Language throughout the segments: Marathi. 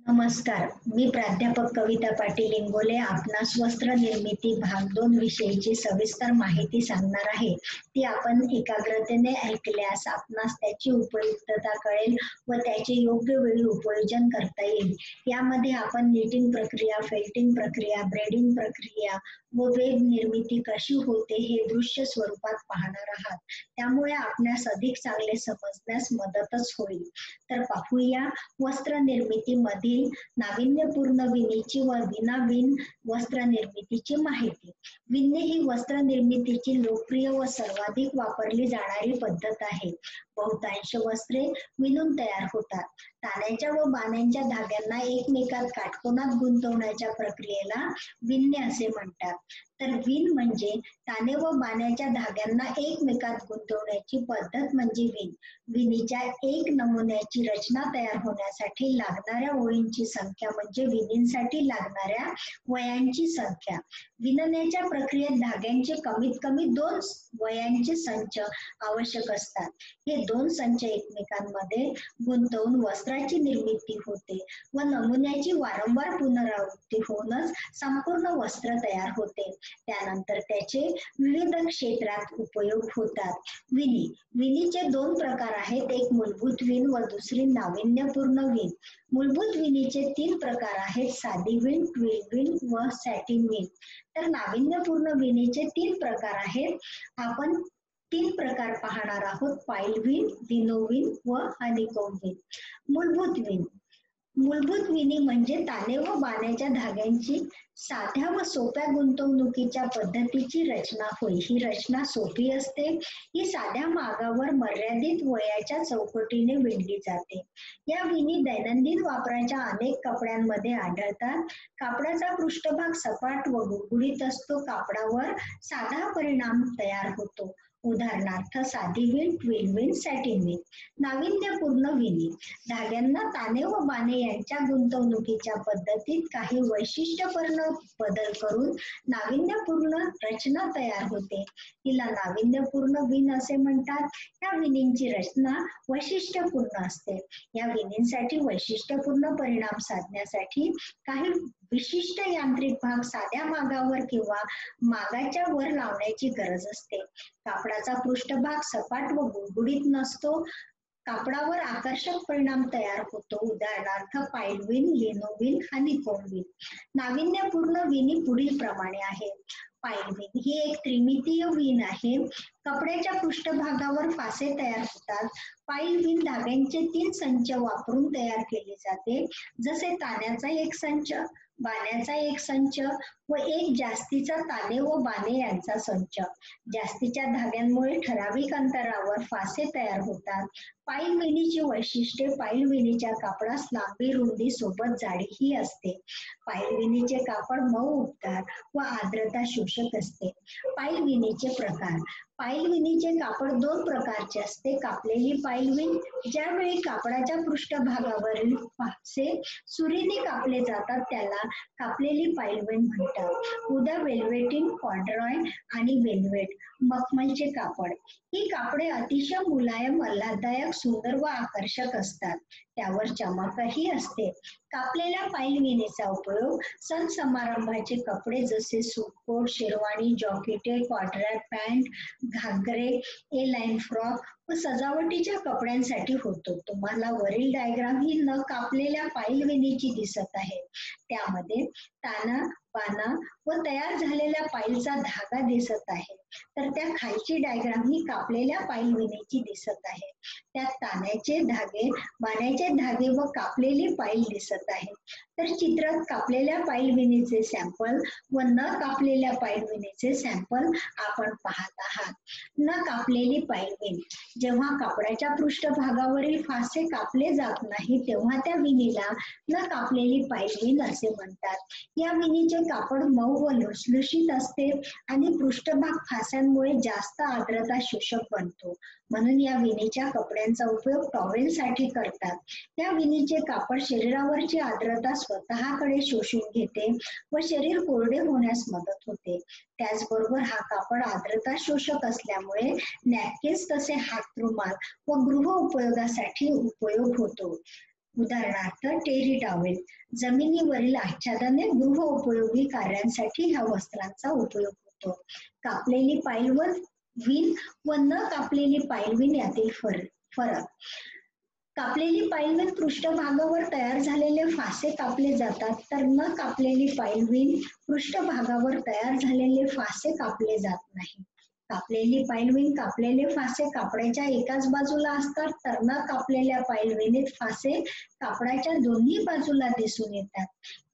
नमस्कार. मी प्राध्यापक कविता पाटील इंगोले आपणास वस्त्र निर्मिती भाग 2 विषयीची सविस्तर माहिती सांगणार आहे. ती आपण एकाग्रतेने ऐकल्यास आपणास त्याची उपयुक्तता कळेल व त्याचे योग्य वेळी उपयोजन करता येईल. यामध्ये आपण निटिंग प्रक्रिया, फेल्टिंग प्रक्रिया, ब्रेडिंग प्रक्रिया व वेब निर्मिती कशी होते हे दृश्य स्वरूपात पाहणार आहात. त्यामुळे आपणास अधिक चांगले समजण्यास मदतच होईल. तर पाहूया वस्त्र निर्मितीमध्ये नाविन्यपूर्ण विणीची व विनाविण वस्त्र निर्मितीची माहिती. विणणे ही वस्त्र निर्मितीची लोकप्रिय व सर्वाधिक वापरली जाणारी पद्धत आहे. बहुतांश वस्त्रे विणून तयार होतात. ताण्याच्या व बाण्यांच्या धाग्यांना एकमेकात काटकोनात गुंतवण्याच्या प्रक्रियेला विणणे असे म्हणतात. तर विण म्हणजे ताने व बाण्याच्या धाग्यांना एकमेकात गुंतवण्याची पद्धत म्हणजे विण. विणीच्या एक नमुन्याची रचना तयार होण्यासाठी लागणाऱ्या ओळींची संख्या म्हणजे विणीसाठी लागणाऱ्या वयांची संख्या. विणण्याच्या प्रक्रियेत धाग्यांचे कमीत कमी 2 वयांचे संच आवश्यक असतात. हे 2 संच एकमेकांमध्ये गुंतवून वस्त्राची निर्मिती होते व नमुन्याची वारंवार पुनरावृत्ती होऊनच संपूर्ण वस्त्र तयार होते. त्यानंतर त्याचे विविध क्षेत्रात उपयोग होतात. विणी. विणीचे 2 प्रकार आहेत, एक मूलभूत विण व दुसरी नाविन्यपूर्ण विण. मूलभूत विणीचे 3 प्रकार आहेत, साधी विण, ट्विल विण व सॅटिन विण. तर नाविन्यपूर्ण विणीचे 3 प्रकार आहेत. आपण 3 प्रकार पाहणार आहोत, पाईल विण, विनोविण व हनीकोम्ब विण. मूलभूत विण. मूलभूत विणी म्हणजे ताने व बाण्याच्या धाग्यांची साध्या व सोप्या गुंतवणुकीच्या पद्धतीची रचना होय. ही रचना सोपी असते. ही साध्या मागावर मर्यादित वयाच्या चौकटीने विणली जाते. या विणी दैनंदिन वापराच्या अनेक कपड्यांमध्ये आढळतात. कापडाचा पृष्ठभाग सपाट व गुळगुळीत असतो. कापडावर साधा परिणाम तयार होतो. उदाहरणार्थ साधी विण, ट्विल विण, सॅटिन विण. नाविन्यपूर्ण विणी. धाग्यांना ताने व बाणे यांच्या गुंतवणुकीच्या पद्धतीत काही वैशिष्ट्यपूर्ण बदल करून नाविन्यपूर्ण रचना तयार होते. हिला नाविन्यपूर्ण विण असे म्हणतात. या विणींची रचना वैशिष्ट्यपूर्ण असते. या विणींसाठी वैशिष्ट्यपूर्ण परिणाम साधण्यासाठी काही विशिष्ट यांत्रिक भाग साध्या मागावर किंवा मागाच्या वर लावण्याची गरज असते. कापडाचा पृष्ठभाग सपाट व गुळगुळीत नसतो. कापडावर आकर्षक परिणाम तयार होतो. उदाहरणार्थ पाईल विण, लिनो विण, हनीकोम्ब विण. नाविन्यपूर्ण विणी पुढील प्रमाणे आहेत. पाईल विण ही एक त्रिमितीय विण आहे. कपड्याच्या पृष्ठभागावर फासे तयार होतात. पाईल विण धाग्यांचे 3 संच वापरून तयार केले जाते, जसे ताण्याचा एक संच, बाण्याचा एक संच व एक जास्तीचा ताने व बाणे यांचा संच. जास्तीच्या धाग्यांमुळे ठराविक अंतरावर फासे तयार होतात. पाईल विणीची वैशिष्ट्ये. पाईल विणीच्या कापडास लांबी, रुंदी सोबत जाडीही असते. पाईल विणीचे कापड मऊ, उबदार व आर्द्रता शोषक असते. पाईल विणीचे प्रकार. पाईल विणीचे कापड 2 प्रकारचे असते. कापलेली पाईल विण. ज्यावेळी कापडाच्या पृष्ठभागावरील फासे सुरीने कापले जातात त्याला कापलेली पाईल विण म्हणतात. उदा वेल्वेटिन, कॉर्डरॉय आणि वेल्वेट. मखमलचे कापड. ही कापडे अतिशय मुलायम, आल्हाददायक, सुंदर व आकर्षक असतात. त्यावर चमकही असते. कापलेल्या पाईल विणीचा उपयोग सण समारंभाचे कपडे जसे सूटकोट, शेरवानी, जॉकेटे, कॉर्ड्राय पॅन्ट, घागरे, ए लाईन फ्रॉक व सजावटीच्या कपड्यांसाठी होतो. तुम्हाला वरील डायग्राम ही न कापलेल्या पाईल विणीची दिसत आहे. त्यामध्ये ताना, बाणा व तयार झालेल्या पाईलचा धागा दिसत आहे. तर त्या खालची डायग्राम ही कापलेल्या पाईल विणीची दिसत आहे. त्यात ताण्याचे धागे, बाण्याचे धागे व कापलेली पाईल दिसत आहे. तर चित्रात कापलेल्या पाईल विणीचे सॅम्पल व न कापलेल्या पाईल विणीचे सॅम्पल आपण पाहत आहात. न कापलेली पाईल विण. जेव्हा कापडाच्या पृष्ठभागावरील फासे कापले जात नाही तेव्हा त्या विणीला न कापलेली पाईल विण असे म्हणतात. या विणीचे कापड मऊ व लुसलुशीत असते आणि पृष्ठभाग फास्यांमुळे जास्त आर्द्रता शोषक बनतो. म्हणून या विणीच्या कपड्यांचा उपयोग टॉवेल साठी करतात. या विणीचे कापड शरीरावरची आर्द्रता स्वतःकडे शोषून घेते व शरीर कोरडे होण्यास मदत होते. त्याचबरोबर हा कापड आर्द्रता शोषक असल्यामुळे नॅपकिन्स तसे हात रुमाल व गृह उपयोगासाठी उपयोग होतो. उदाहरणार्थ टेरी टॉवेल, जमिनीवरील आच्छादने गृह उपयोगी कार्यांसाठी ह्या वस्त्रांचा उपयोग होतो. कापलेली पाईल व विण व न कापलेली पाईल विण यातील फरक. कापलेली पाईल विण पृष्ठभागावर तयार झालेले फासे कापले जातात, तर न कापलेली पाईल विण पृष्ठभागावर तयार झालेले फासे कापले जात नाही. कापलेली पाईल विण कापलेले फासे कापडाच्या एकाच बाजूला असतात, तर न कापलेल्या पाईल विणीत फासे कापडाच्या दोन्ही बाजूला दिसून येतात.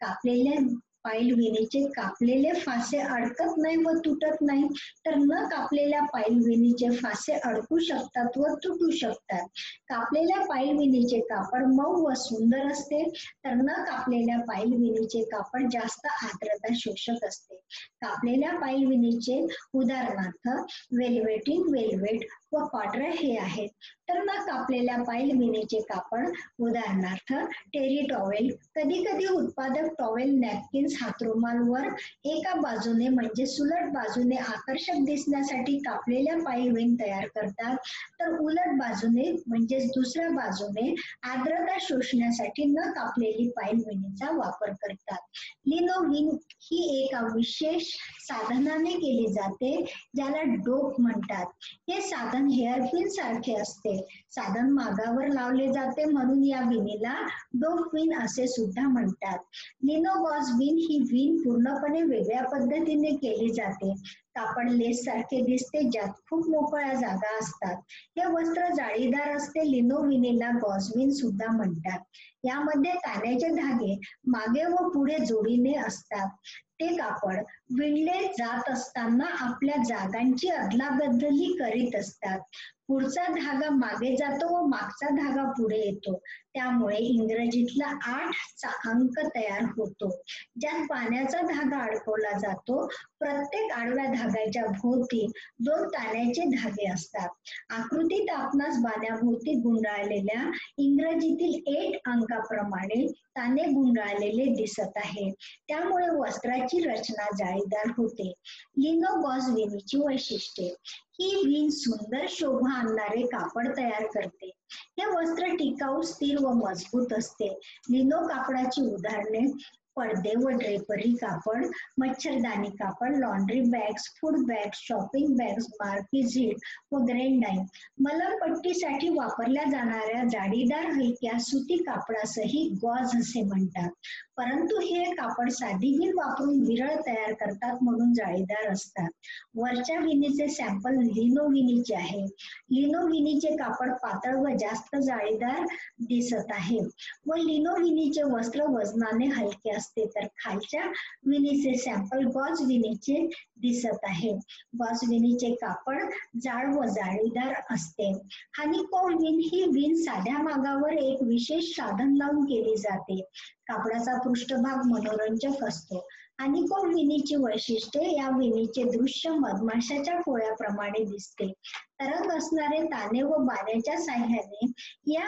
कापलेल्या पाईल विणीचे कापलेले फासे अडकत नाही व तुटत नाही, तर न कापलेल्या पाईल विणीचे फासे अडकू शकतात व तुटू शकतात. कापलेल्या पाईल विणीचे कापड मऊ व सुंदर असते, तर न कापलेल्या पाईल विणीचे कापड जास्त आर्द्रता शोषक असते. कापलेल्या पाईल विणीचे उदाहरणार्थ वेल्वेटिन, वेल्वेट व कॉड्रा हे आहेत, तर न कापलेल्या पाईल विणीचे कापड उदाहरणार्थ टेरी टॉवेल. कधी कधी उत्पादक टॉवेल, नॅपकिन्स, हातरुमालवर एका बाजूने म्हणजे सुलट बाजूने आकर्षक दिसण्यासाठी कापलेल्या पाईल विण तयार करतात, तर उलट बाजूने म्हणजे दुसऱ्या बाजूने आर्द्रता शोषण्यासाठी न कापलेली पाईल विणीचा वापर करतात. लिनोविन ही एका विशेष साधनाने केली जाते, ज्याला डोक म्हणतात. हे साधन हेअरपिन सारखे असते. साधन मागावर लावले जाते, म्हणून या विणीला डोक विण असे सुद्धा म्हणतात. लिनोगॉज विण ही विण पूर्णपणे वेगळ्या पद्धतीने केली जाते. कापड लेस सारखे दिसते, ज्यात खूप मोकळ्या जागा असतात. हे वस्त्र जाळीदार असते. लिनो विणीला गॉज विण सुद्धा म्हणतात. यामध्ये ताण्याचे धागे मागे व पुढे जोडीने असतात. ते कापड विणले जात असताना आपल्या जागांची अदलाबदली करीत असतात. पुढचा धागा मागे जातो व मागचा धागा पुढे येतो, त्यामुळे इंग्रजीतला 8 चा अंक तयार होतो, ज्यात पाण्याचा धागा अडकवला जातो. प्रत्येक आडव्या धाग्याच्या भोवती 2 ताण्याचे धागे असतात. आकृतीत आपणास बाण्याभोवती गुंडाळलेल्या इंग्रजीतील 8 अंकाप्रमाणे ताने गुंडाळलेले दिसत आहे, त्यामुळे वस्त्राची रचना जाळीदार होते. लिनोगॉज विणीची वैशिष्ट्ये. ही विण सुंदर शोभा आणणारे कापड तयार करते. हे वस्त्र टिकाऊ, स्थिर व मजबूत असते. लिनो कापडाची उदाहरणे पडदे व ड्रेपरी कापड, मच्छरदाणी कापड, laundry bags, food bags, shopping bags, marquisette व ग्रेंडाईन. मलमपट्टीसाठी वापरल्या जाणाऱ्या जाडीदार हलक्या सुती कापडासही गॉज असे म्हणतात, परंतु हे कापड साधी विण वापरून विरळ तयार करतात, म्हणून जाळीदार असतात. वरच्या विणीचे सॅम्पल लिनो विणीचे आहे. लिनो विणीचे कापड पातळ व जास्त जाळीदार दिसत आहे व लिनो विणीचे वस्त्र वजनाने हलके असते, तर खालच्या विणीचे सॅम्पल गॉज विणीचे दिसत आहे. गॉज विणीचे कापड जाड व जाळीदार असते. हनीकॉम्ब विण ही विण साध्या मागावर एक विशेष साधन लावून केली जाते. कापडाचा पृष्ठभाग मनोरंजक असतो. हनीकॉम्ब विणीची वैशिष्ट्ये. या विणीचे दृश्य मधमाशाच्या पोळ्याप्रमाणे दिसते. तरंग असणारे ताने व बाण्याच्या साह्याने या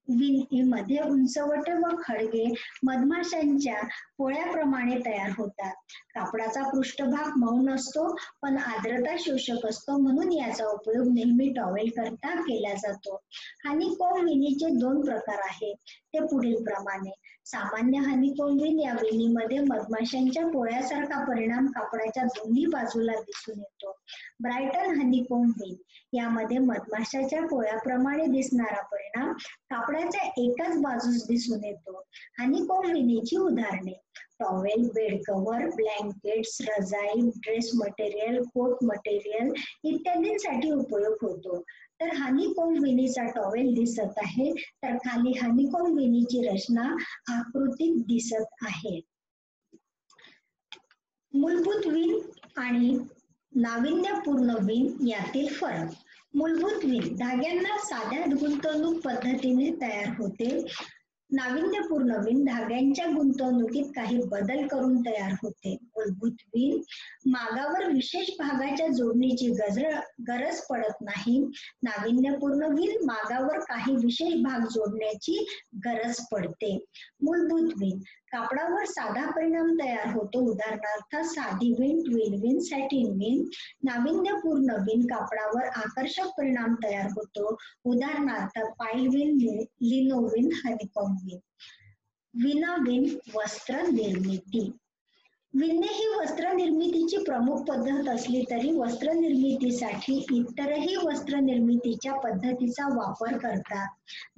विणीमध्ये उंचवटे व खळगे मधमाशांच्या पोळ्याप्रमाणे तयार होतात. कापडाचा पृष्ठभाग मऊ नसतो, पण आर्द्रता शोषक असतो, म्हणून याचा उपयोग नेहमी टॉवेल करता केला जातो. हनीकॉम्ब विणीचे 2 प्रकार आहेत, ते पुढील प्रमाणे. सामान्य हनीकॉम्ब विण. या विणीमध्ये मधमाशांच्या पोळ्यासारखा परिणाम कापडाच्या दोन्ही बाजूला दिसून येतो. ब्रायटन हनीकॉम्ब विण. यामध्ये मधमाशाच्या पोळ्याप्रमाणे दिसणारा परिणाम कापडाच्या एकाच बाजूस दिसून येतो. हनीकॉम्ब विणीची उदाहरणे टॉवेल, बेड कव्हर, ब्लँकेट्स, रजाई, ड्रेस मटेरियल, कोट मटेरियल इत्यादींसाठी उपयोग होतो. तर हनीकॉम्ब विणीचा टॉवेल दिसत आहे, तर खाली हनीकॉम्ब विणीची रचना आकृतीत दिसत आहे. मूलभूत विण आणि नाविन्यपूर्ण विण यातील फरक. मूलभूत विण धाग्यांना साध्या गुंतवणूक पद्धतीने तयार होते. नाविन्यपूर्ण विण धाग्यांच्या गुंतवणुकीत काही बदल करून तयार होते. मूलभूत विण. मागावर विशेष भागाच्या जोडणीची गरज पडत नाही. नाविन्यपूर्ण विण मागावर काही विशेष भाग जोडण्याची गरज पडते. मूलभूत विण कापडावर साधा परिणाम तयार होतो. उदाहरणार्थ साधी विण, ट्विल विण, सॅटिन विण. नाविन्यपूर्ण विण कापडावर आकर्षक परिणाम तयार होतो. उदाहरणार्थ पाईल विण, लिनो विण, हनीकॉम्ब विण. विणा विण वस्त्र निर्मिती. विणणे ही वस्त्र निर्मितीची प्रमुख पद्धत असली तरी वस्त्र निर्मितीसाठी इतरही वस्त्र निर्मितीच्या पद्धतीचा वापर करतात.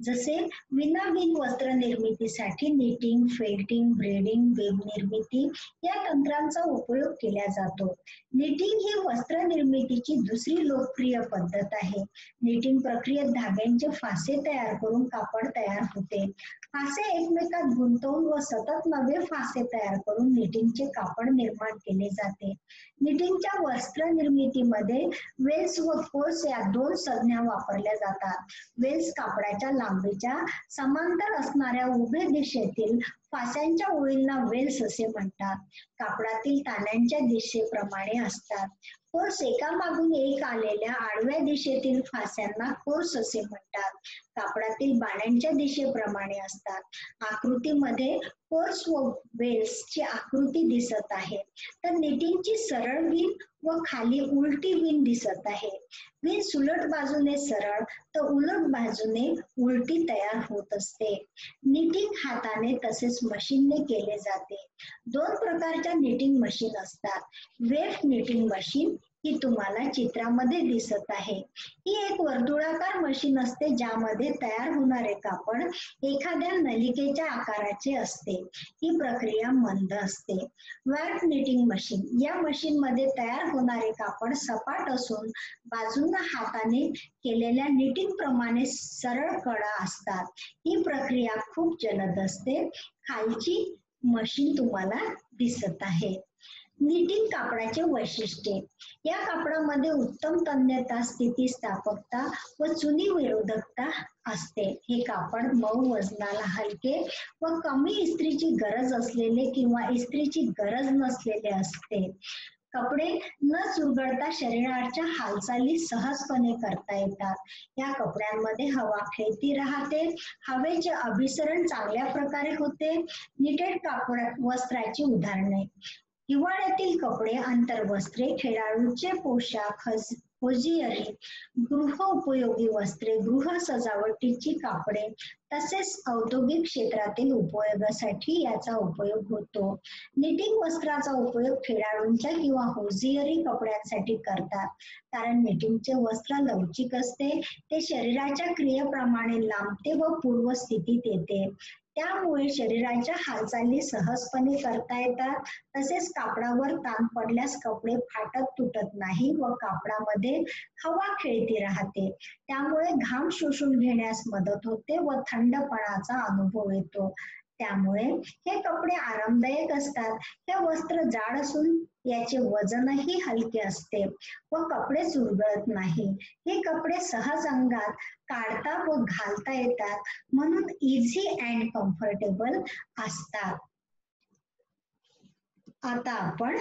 जसे विणा विण वस्त्र निर्मितीसाठी निटिंग, फेल्टिंग, ब्रेडिंग, वेब निर्मिती या तंत्रांचा उपयोग केला जातो. निटिंग ही वस्त्र निर्मितीची दुसरी लोकप्रिय पद्धत आहे. निटिंग प्रक्रियेत धाग्यांचे फासे तयार करून कापड तयार होते. फासे एकमेकात गुंतवून व सतत नवे फासे तयार करून निटिंगचे कापड निर्माण केले जाते. निटिंगच्या वस्त्र निर्मितीमध्ये वेल्स व कोर्स या दोन संज्ञा वापरल्या जातात. वेल्स कापडाच्या लांबीच्या समांतर असणाऱ्या उभ्या दिशेतील फास्यांच्या ओळींना वेल्स असे म्हणतात. कापडातील ताण्यांच्या दिशेप्रमाणे असतात. कोर्स एकामागून एक आलेल्या आडव्या दिशेतील फास्यांना कोर्स असे म्हणतात. कापडातील बाण्यांच्या दिशेप्रमाणे असतात. आकृतीमध्ये कोर्स व वेल्सची आकृती दिसत आहे. तर निटिंगची सरळ विण व खाली उलटी विण दिसत आहे. विण सुलट बाजूने सरळ तर उलट बाजूने उलटी तयार होत असते. निटिंग हाताने तसेच मशीनने केले जाते. दोन प्रकारच्या निटिंग मशीन असतात. वेफ्ट निटिंग मशीन ही तुम्हाला चित्रामध्ये दिसत आहे. ही एक वर्तुळाकार मशीन असते ज्यामध्ये तयार होणारे कापड एखाद्या नलिकेच्या आकाराचे असते. ही प्रक्रिया मंद असते. वॅट निटिंग मशीन या मशीन मध्ये तयार होणारे कापड सपाट असून बाजूंना हाताने केलेल्या निटिंग प्रमाणे सरळ कडा असतात. ही प्रक्रिया खूप जलद असते. खालची मशीन तुम्हाला दिसत आहे. निटिंग कापडाचे वैशिष्ट्ये. या कापडामध्ये उत्तम तन्यता, स्थितिस्थापकता व चुनी विरोधकता असते. हे कापड मऊ, वजनाला हलके व कमी इस्त्रीची गरज असलेले किंवा इस्त्रीची गरज नसलेले असते. कपडे न चुरगळता शरीराच्या हालचाली सहजपणे करता येतात. या कपड्यांमध्ये हवा खेळती राहते. हवेचे अभिसरण चांगल्या प्रकारे होते. निटेड कापड वस्त्राची उदाहरणे. हिवाळ्यातील कपडे, अंतर्वस्त्रे, खेळाडूचे पोशाख, होजिअरी, गृह उपयोगी वस्त्रे, गृह सजावटीची कापडे तसेच औद्योगिक क्षेत्रातील उपयोगासाठी याचा उपयोग होतो. निटिंग वस्त्राचा उपयोग खेळाडूंच्या किंवा होजिअरी कपड्यांसाठी करतात. कारण निटिंगचे वस्त्र लवचिक असते. ते शरीराच्या क्रियेप्रमाणे लांबते व पूर्वस्थितीत येते. त्यामुळे शरीराच्या हालचाली सहजपणे करता येतात. तसेच कापडावर ताण पडल्यास कपडे फाटत तुटत नाही व कापडामध्ये हवा खेळती राहते. त्यामुळे घाम शोषून घेण्यास मदत होते व थंडपणाचा अनुभव येतो. त्यामुळे हे कपडे आरामदायक असतात. हे वस्त्र जाड असून याचे वजनही हलके असते व कपडे चुरगळत नाही. हे कपडे सहज अंगात काढता व घालता येतात म्हणून इझी अँड कम्फर्टेबल असतात. आता आपण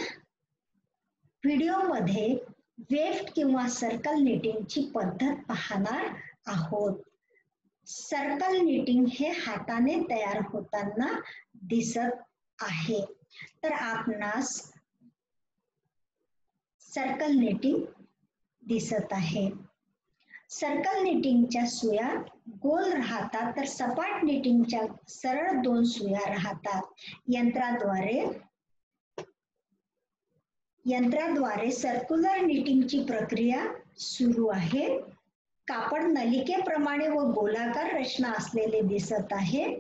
व्हिडिओमध्ये वेफ्ट किंवा सर्कल निटिंगची पद्धत पाहणार आहोत. सर्कल निटिंग हे हाताने तयार होताना दिसत आहे. तर आपणास सर्कल निटिंग दिसत आहे. सर्कल निटिंगच्या सुया गोल राहतात तर सपाट निटिंगच्या सरळ दोन सुया राहतात. यंत्राद्वारे सर्क्युलर निटिंगची प्रक्रिया सुरू आहे. कापड नलिकेप्रमाणे व गोलाकार रचना असलेले दिसत आहे.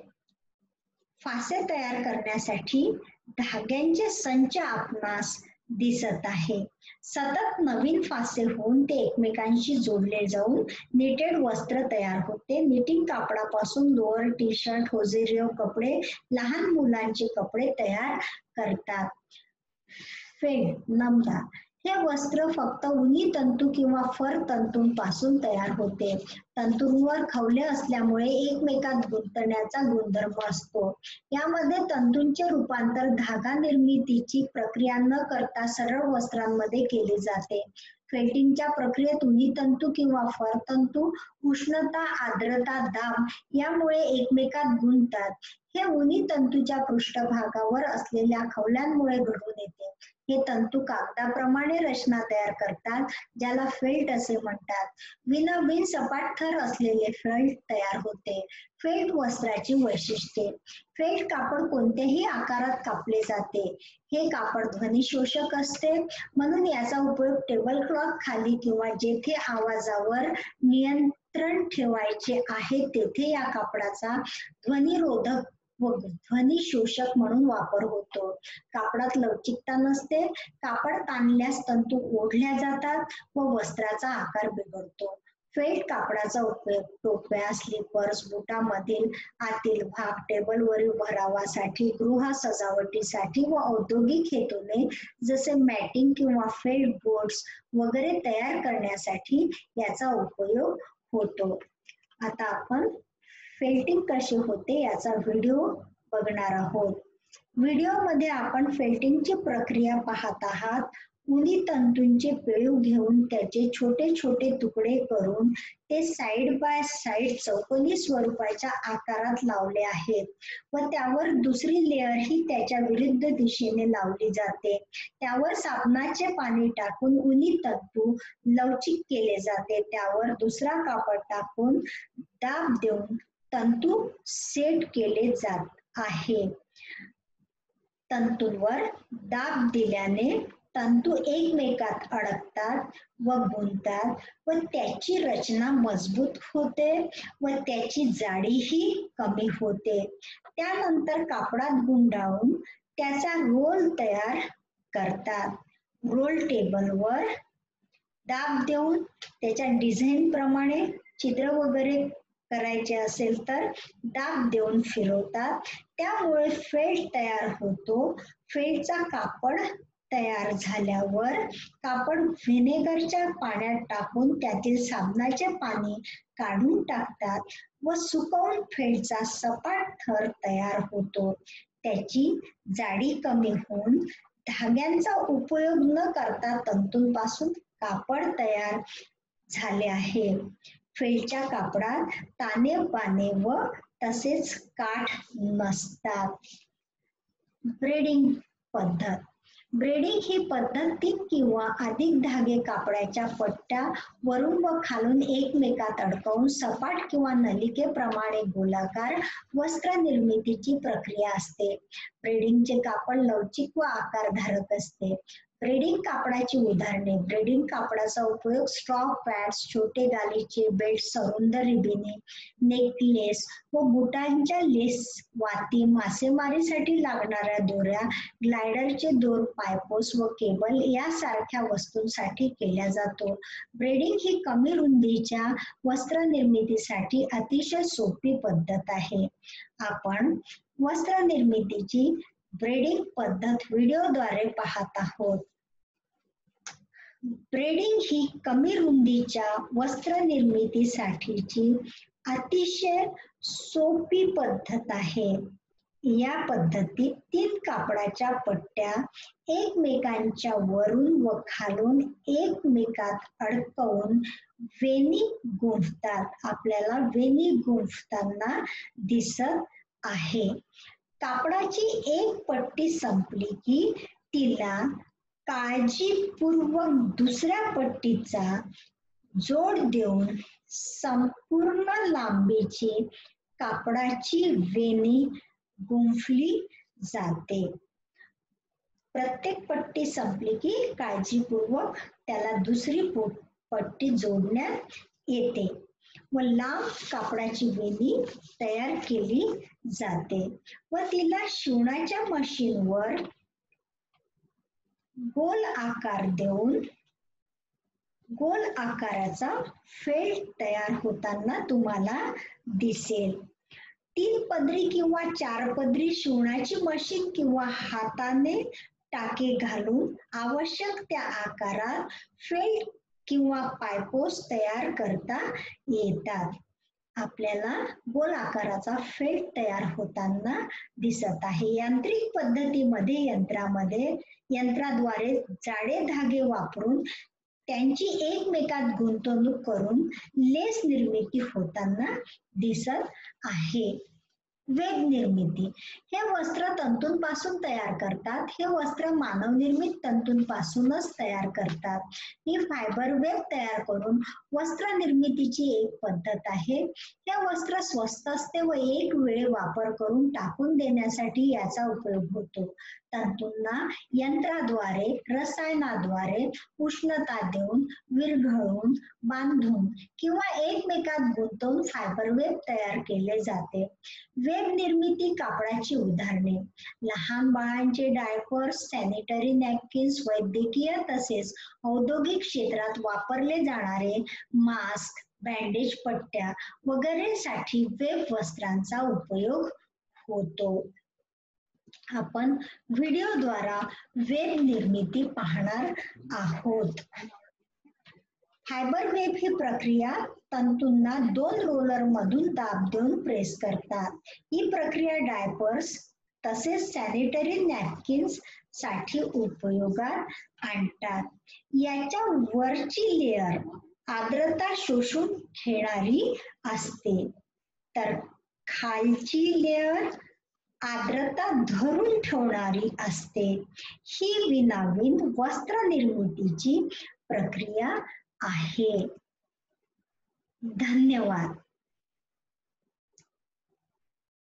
फासे तयार करण्यासाठी धाग्यांचे संच आपणास दिसत आहे. सतत नवीन फासे होऊन ते एकमेकांशी जोडले जाऊन निटेड वस्त्र तयार होते. Knitting कापडापासून lower, T shirt, hosiery कपडे, लहान मुलांचे कपडे तयार करतात. फेड, नमदा हे वस्त्र फक्त उनी तंतू किंवा फर तंतूंपासून तयार होते. तंतूंवर खवले असल्यामुळे एकमेकात गुंतण्याचा गुणधर्म असतो. यामध्ये तंतूंचे रूपांतर धागा निर्मितीची प्रक्रिया न करता सरळ वस्त्रांमध्ये केले जाते. फेल्टिंगच्या प्रक्रियेत उनी तंतू किंवा फर तंतू उष्णता, आर्द्रता, दाब यामुळे एकमेकात गुंततात. हे उनी तंतूच्या पृष्ठभागावर असलेल्या खवल्यांमुळे घडून येते. हे तंतू कागदाप्रमाणे रचना तयार करतात, ज्याला फेल्ट असे म्हणतात. विण सपाट थर असलेले फेल्ट तयार होते. फेल्ट वस्त्राची वैशिष्ट्ये. फेल्ट कापड कोणत्याही आकारात कापले जाते. हे कापड ध्वनी शोषक असते, म्हणून याचा उपयोग टेबल क्लॉथ खाली किंवा जेथे आवाजावर नियंत्रण ठेवायचे आहे तेथे या कापडाचा ध्वनिरोधक व ध्वनी शोषक म्हणून वापर होतो. कापडात लवचिकता नसते. कापड ताणल्यास तंतू ओढल्या जातात व वस्त्राचा आकार बिघडतो. फेल्ट कापडाचा उपयोग टोप्या, स्लीपर्स, बुटामधील आतील भाग, टेबलवरील भरावासाठी, गृह सजावटीसाठी व औद्योगिक हेतूने जसे मॅटिंग किंवा फेल्ट बोर्ड्स वगैरे तयार करण्यासाठी याचा उपयोग होतो. आता आपण फेल्टिंग कसे होते याचा व्हिडिओ बघणार आहोत. व्हिडिओमध्ये आपण फेल्टिंगची प्रक्रिया पाहत आहात. उनी तंतूंचे पेळू घेऊन त्याचे छोटे छोटे तुकडे करून ते साइड बाय साइड चौकोनी स्वरूपाच्या आकारात लावले आहेत व त्यावर दुसरी लेअर ही त्याच्या विरुद्ध दिशेने लावली जाते. त्यावर साबणाचे पाणी टाकून उनी तंतू लवचिक केले जाते. त्यावर दुसरा कापड टाकून दाब देऊन तंतू सेट केले जात आहे. तंतूंवर दाब दिल्याने तंतू एकमेकात अडकतात व गुंततात व त्याची रचना मजबूत होते व त्याची जाडीही कमी होते. त्यानंतर कापडात गुंडाळून त्याचा रोल तयार करतात. रोल टेबलवर दाब देऊन त्याच्या डिझाईन प्रमाणे चित्र वगैरे करायचे असेल तर दाब देऊन फिरवतात. त्यामुळे फेल्ट तयार होतो. फेल्टचा कापड तयार झाल्यावर कापड व्हिनेगरच्या पाण्यात टाकून त्यातील साबणाचे पाणी काढून टाकतात व सुकवून फेल्टचा सपाट थर तयार होतो. त्याची जाडी कमी होऊन धाग्यांचा उपयोग न करता तंतूंपासून कापड तयार झाले आहे. फेल्टच्या कापडात ताने बाणे व तसेच काठ नसतात. ब्रेडिंग पद्धत. ब्रेडिंग ही पद्धत 3 किंवा अधिक धागे कापडाच्या पट्ट्या वरून व खालून एकमेकात अडकवून सपाट किंवा नलिकेप्रमाणे गोलाकार वस्त्र निर्मितीची प्रक्रिया असते. ब्रेडिंगचे कापड लवचिक व आकारधारक असते. ब्रेडिंग कापडाची उदाहरणे. ब्रेडिंग कापडाचा उपयोग स्ट्रॉप पॅड्स, छोटे गालीचे, बेल्ट, सरुंद रिबिने, नेकलेस व बुटांच्या लेस, वाती, मासेमारीसाठी लागणाऱ्या दोऱ्या, ग्लायडरचे दोर, पायपोस व केबल यासारख्या वस्तूंसाठी केला जातो. ब्रेडिंग ही कमी रुंदीच्या वस्त्र निर्मितीसाठी अतिशय सोपी पद्धत आहे. आपण वस्त्र निर्मितीची ब्रेडिंग पद्धत व्हिडिओद्वारे पाहत आहोत. ब्रेडिंग ही कमी रुंदीच्या वस्त्र निर्मितीसाठीची अतिशय सोपी पद्धत आहे. या पद्धतीत 3 कापडाच्या पट्ट्या एकमेकांच्या वरून व खालून एकमेकात अडकवून वेणी गुंफतात. आपल्याला वेणी गुंफताना दिसत आहे. कापडाची एक पट्टी संपली की तिला काळजीपूर्वक दुसऱ्या पट्टीचा जोड देऊन संपूर्ण लांबीची कापडाची वेणी गुंफली जाते. प्रत्येक पट्टी संपली की काळजीपूर्वक त्याला दुसरी पट्टी जोडण्यात येते व लांब कापडाची वेणी तयार केली जाते व तिला शिवण्याच्या मशीनवर गोल आकार देऊन गोल आकाराचा फेल्ट तयार होताना तुम्हाला दिसेल. 3 पदरी किंवा 4 पदरी शिवण्याची मशीन किंवा हाताने टाके घालून आवश्यक त्या आकारात फेल्ट किंवा पायपोस्ट तयार करता येतात. आपल्याला गोल आकाराचा फेल्ट तयार होताना दिसत आहे. यांत्रिक पद्धतीमध्ये यंत्राद्वारे जाडे धागे वापरून त्यांची एकमेकात गुंतवणूक करून लेस निर्मिती होताना दिसत आहे. वेब निर्मिती. हे वस्त्र तंतूंपासून तयार करतात. हे वस्त्र मानवनिर्मित तंतूंपासूनच तयार करतात. ही फायबर वेब तयार करून वस्त्र निर्मितीची एक पद्धत आहे. हे वस्त्र स्वस्त असते व एक वेळ वापर करून टाकून देण्यासाठी याचा उपयोग होतो. तंतूंना यंत्राद्वारे रसायनाद्वारे उष्णता देऊन विरघळवून बांधून किंवा एकमेकात गुंतवून फायबर वेब तयार केले जाते. वेब निर्मिती कापडाची उदाहरणे. लहान बाळांचे डायपर्स, सॅनिटरी नॅपकिन्स, वैद्यकीय तसेच औद्योगिक क्षेत्रात वापरले जाणारे मास्क, बँडेज पट्ट्या वगैरे साठी वेब वस्त्रांचा उपयोग होतो. आपण व्हिडिओद्वारा वेब निर्मिती पाहणार आहोत. फायबर वेब ही प्रक्रिया तंतूंना 2 रोलर मधून दाब देऊन प्रेस करतात. ही प्रक्रिया डायपर्स तसेच सॅनिटरी नॅपकिन्स साठी उपयोगात आणतात. याच्या वरची लेअर आर्द्रता शोषून घेणारी असते तर खालची लेअर आर्द्रता धरून ठेवणारी असते. ही विनाविन वस्त्र निर्मितीची प्रक्रिया आहे. धन्यवाद.